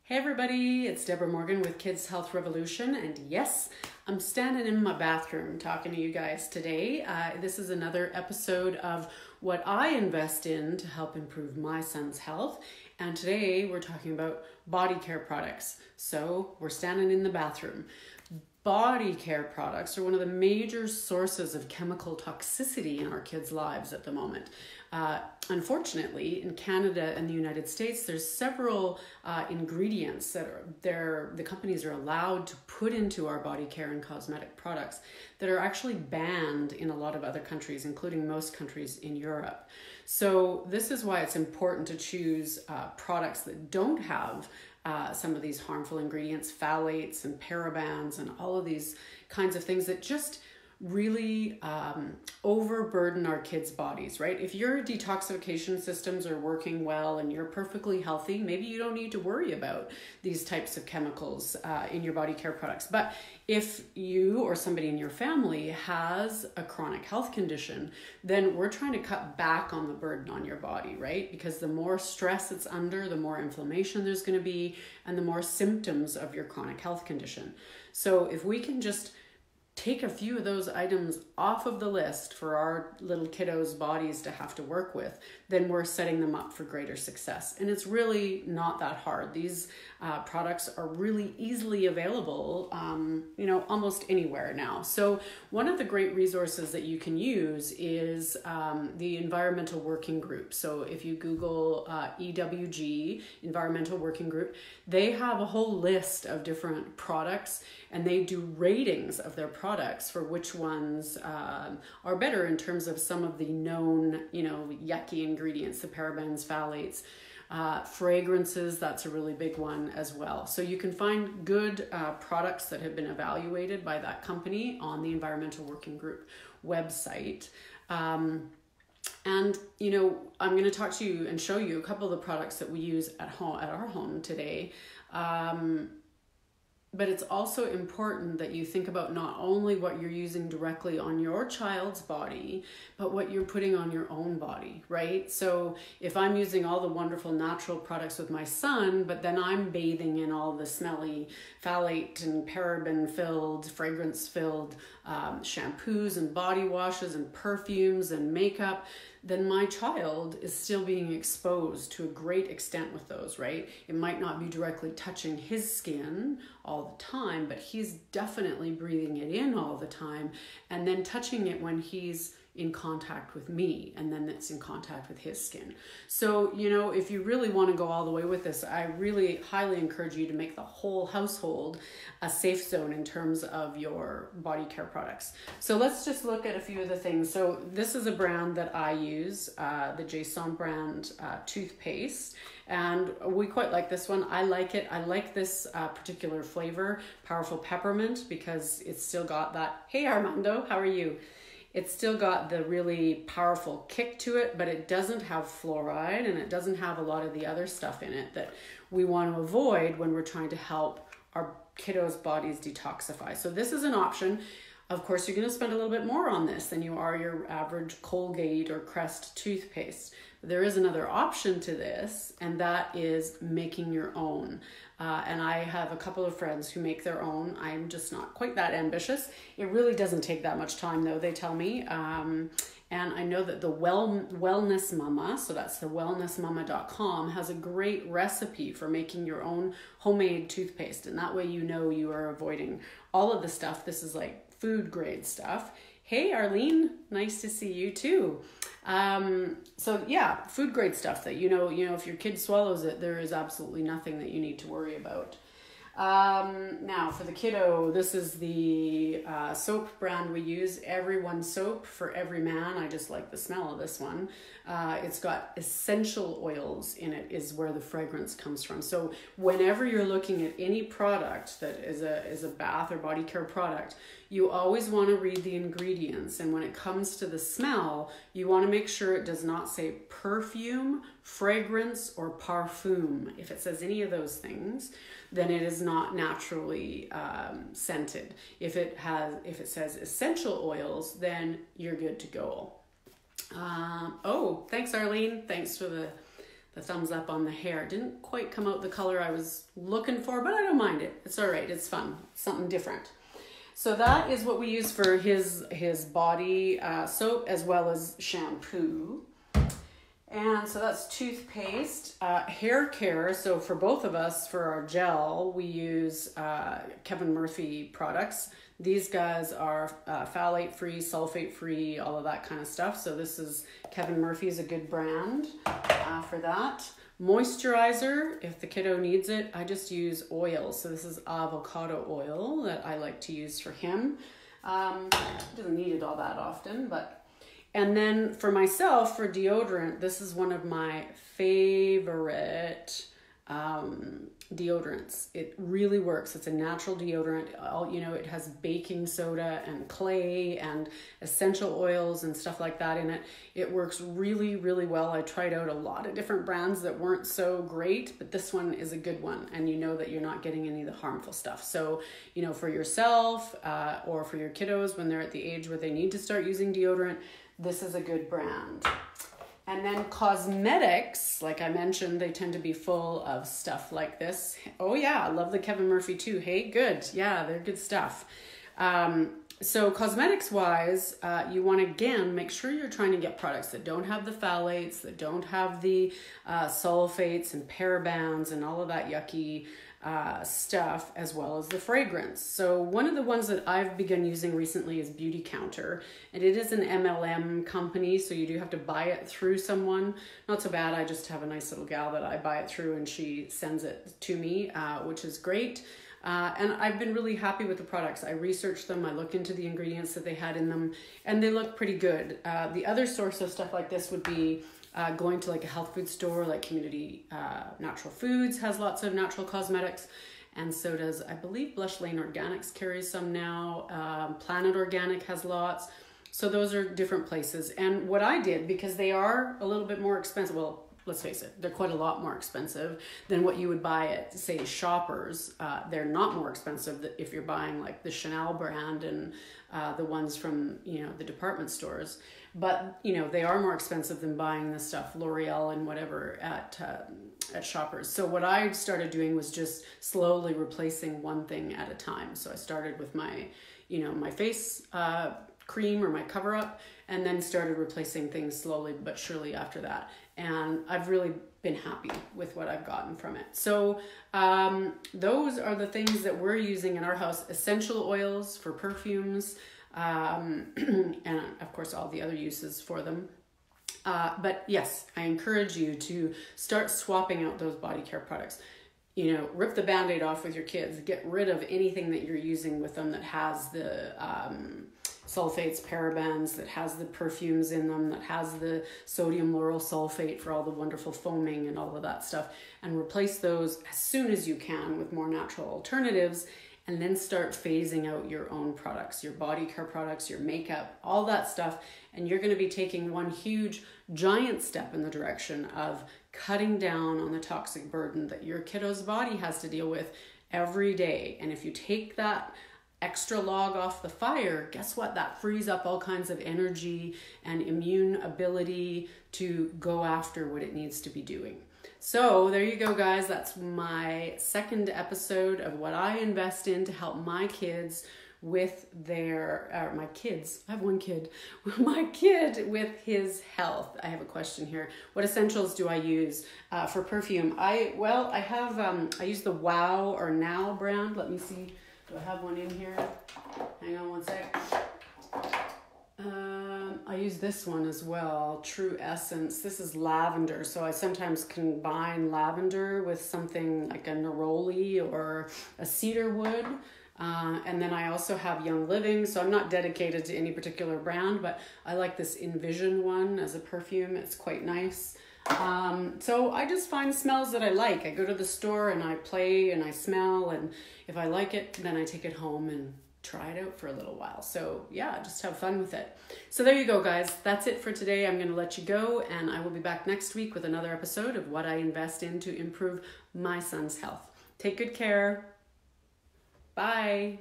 Hey everybody, it's Deborah Morgan with Kids Health Revolution, and yes, I'm standing in my bathroom talking to you guys today. This is another episode of what I invest in to help improve my son's health, and today we're talking about body care products. So we're standing in the bathroom. Body care products are one of the major sources of chemical toxicity in our kids' lives at the moment. Unfortunately, in Canada and the United States, there's several ingredients that the companies are allowed to put into our body care and cosmetic products that are actually banned in a lot of other countries, including most countries in Europe. So this is why it's important to choose products that don't have some of these harmful ingredients, phthalates and parabens and all of these kinds of things that just really overburden our kids' bodies, right? If your detoxification systems are working well and you're perfectly healthy, maybe you don't need to worry about these types of chemicals in your body care products. But if you or somebody in your family has a chronic health condition, then we're trying to cut back on the burden on your body, right? Because the more stress it's under, the more inflammation there's going to be, and the more symptoms of your chronic health condition. So if we can just take a few of those items off of the list for our little kiddos' bodies to have to work with, then we're setting them up for greater success. And it's really not that hard. These products are really easily available, almost anywhere now. So one of the great resources that you can use is the Environmental Working Group. So if you Google EWG, Environmental Working Group, they have a whole list of different products, and they do ratings of their products for which ones are better in terms of some of the known, yucky ingredients, the parabens, phthalates, fragrances. That's a really big one as well. So you can find good products that have been evaluated by that company on the Environmental Working Group website. And, I'm going to talk to you and show you a couple of the products that we use at our home today. But it's also important that you think about not only what you're using directly on your child's body, but what you're putting on your own body, right? So if I'm using all the wonderful natural products with my son, but then I'm bathing in all the smelly phthalate and paraben-filled, fragrance-filled shampoos and body washes and perfumes and makeup, then my child is still being exposed to a great extent with those, right? It might not be directly touching his skin all the time, but he's definitely breathing it in all the time and then touching it when he's in contact with me, and then it's in contact with his skin. So, if you really want to go all the way with this, I really highly encourage you to make the whole household a safe zone in terms of your body care products. So let's just look at a few of the things. So this is a brand that I use, the Jason brand toothpaste, and we quite like this one. I like it. I like this particular flavor, Powerful Peppermint, because it's still got that, hey Armando, how are you? It's still got the really powerful kick to it, but it doesn't have fluoride and it doesn't have a lot of the other stuff in it that we want to avoid when we're trying to help our kiddos' bodies detoxify. So this is an option. Of course, you're going to spend a little bit more on this than you are your average Colgate or Crest toothpaste. There is another option to this, and that is making your own. And I have a couple of friends who make their own. I'm just not quite that ambitious. It really doesn't take that much time, though, they tell me. And I know that the Wellness Mama, so that's the wellnessmama.com, has a great recipe for making your own homemade toothpaste. And that way you are avoiding all of the stuff. This is like food grade stuff. Hey, Arlene, nice to see you too. So yeah, food grade stuff that, if your kid swallows it, there is absolutely nothing that you need to worry about. Now for the kiddo, this is the soap brand we use, Everyone Soap for Every Man. I just like the smell of this one. It's got essential oils in it, is where the fragrance comes from. So whenever you're looking at any product that is a bath or body care product, you always want to read the ingredients. And when it comes to the smell, you want to make sure it does not say perfume, fragrance, or parfum. If it says any of those things, then it is not naturally scented. If it says essential oils, then you're good to go. Oh, thanks, Arlene. Thanks for the the thumbs up on the hair. Didn't quite come out the color I was looking for, but I don't mind it. It's all right. It's fun. Something different. So that is what we use for his body soap as well as shampoo. And so that's toothpaste, hair care. So for both of us, for our gel, we use Kevin Murphy products. These guys are phthalate-free, sulfate-free, all of that kind of stuff. So this is, Kevin Murphy is a good brand for that. Moisturizer, if the kiddo needs it, I just use oil. So this is avocado oil that I like to use for him. Doesn't need it all that often, but... And then for myself, for deodorant, this is one of my favorite deodorants. It really works. It's a natural deodorant. It has baking soda and clay and essential oils and stuff like that in it. It works really, really well. I tried out a lot of different brands that weren't so great, but this one is a good one. And you know that you're not getting any of the harmful stuff. So, for yourself or for your kiddos when they're at the age where they need to start using deodorant, this is a good brand. And then cosmetics, like I mentioned, they tend to be full of stuff like this. Oh yeah, I love the Kevin Murphy too. Hey, good. Yeah, they're good stuff. So cosmetics wise, you want to, again, make sure you're trying to get products that don't have the phthalates, that don't have the sulfates and parabens and all of that yucky stuff, as well as the fragrance. So one of the ones that I've begun using recently is Beauty Counter, and it is an MLM company, so you do have to buy it through someone. Not so bad. I just have a nice little gal that I buy it through, and she sends it to me, which is great. And I've been really happy with the products. I researched them, I looked into the ingredients that they had in them, and they look pretty good. The other source of stuff like this would be going to like a health food store, like Community Natural Foods has lots of natural cosmetics, and so does, I believe, Blush Lane Organics carries some now. Planet Organic has lots. So those are different places. And what I did, because they are a little bit more expensive, well, let's face it, they're quite a lot more expensive than what you would buy at, say, Shoppers. They're not more expensive if you're buying like the Chanel brand and the ones from, the department stores. But, they are more expensive than buying the stuff, L'Oreal and whatever at Shoppers. So what I started doing was just slowly replacing one thing at a time. So I started with my, my face cream or my cover up, and then started replacing things slowly but surely after that. And I've really been happy with what I've gotten from it. So those are the things that we're using in our house. Essential oils for perfumes, and of course all the other uses for them. But yes, I encourage you to start swapping out those body care products. Rip the Band-Aid off with your kids. Get rid of anything that you're using with them that has the sulfates, parabens, that has the perfumes in them, that has the sodium lauryl sulfate for all the wonderful foaming and all of that stuff, and replace those as soon as you can with more natural alternatives, and then start phasing out your own products, your body care products, your makeup, all that stuff, and you're going to be taking one huge, giant step in the direction of cutting down on the toxic burden that your kiddo's body has to deal with every day. And if you take that extra log off the fire, guess what? That frees up all kinds of energy and immune ability to go after what it needs to be doing. So there you go, guys. That's my second episode of what I invest in to help my kids with my kids. I have one kid. My kid with his health. I have a question here. What essentials do I use for perfume? I use the Wow or Now brand. Let me see. Do I have one in here? Hang on one sec. I use this one as well, True Essence. This is lavender, so I sometimes combine lavender with something like a neroli or a cedar wood. And then I also have Young Living, so I'm not dedicated to any particular brand, but I like this Envision one as a perfume. It's quite nice. So I just find smells that I like. I go to the store and I play and I smell, and if I like it, then I take it home and try it out for a little while. So yeah, just have fun with it. So there you go, guys. That's it for today. I'm going to let you go, and I will be back next week with another episode of what I invest in to improve my son's health. Take good care. Bye.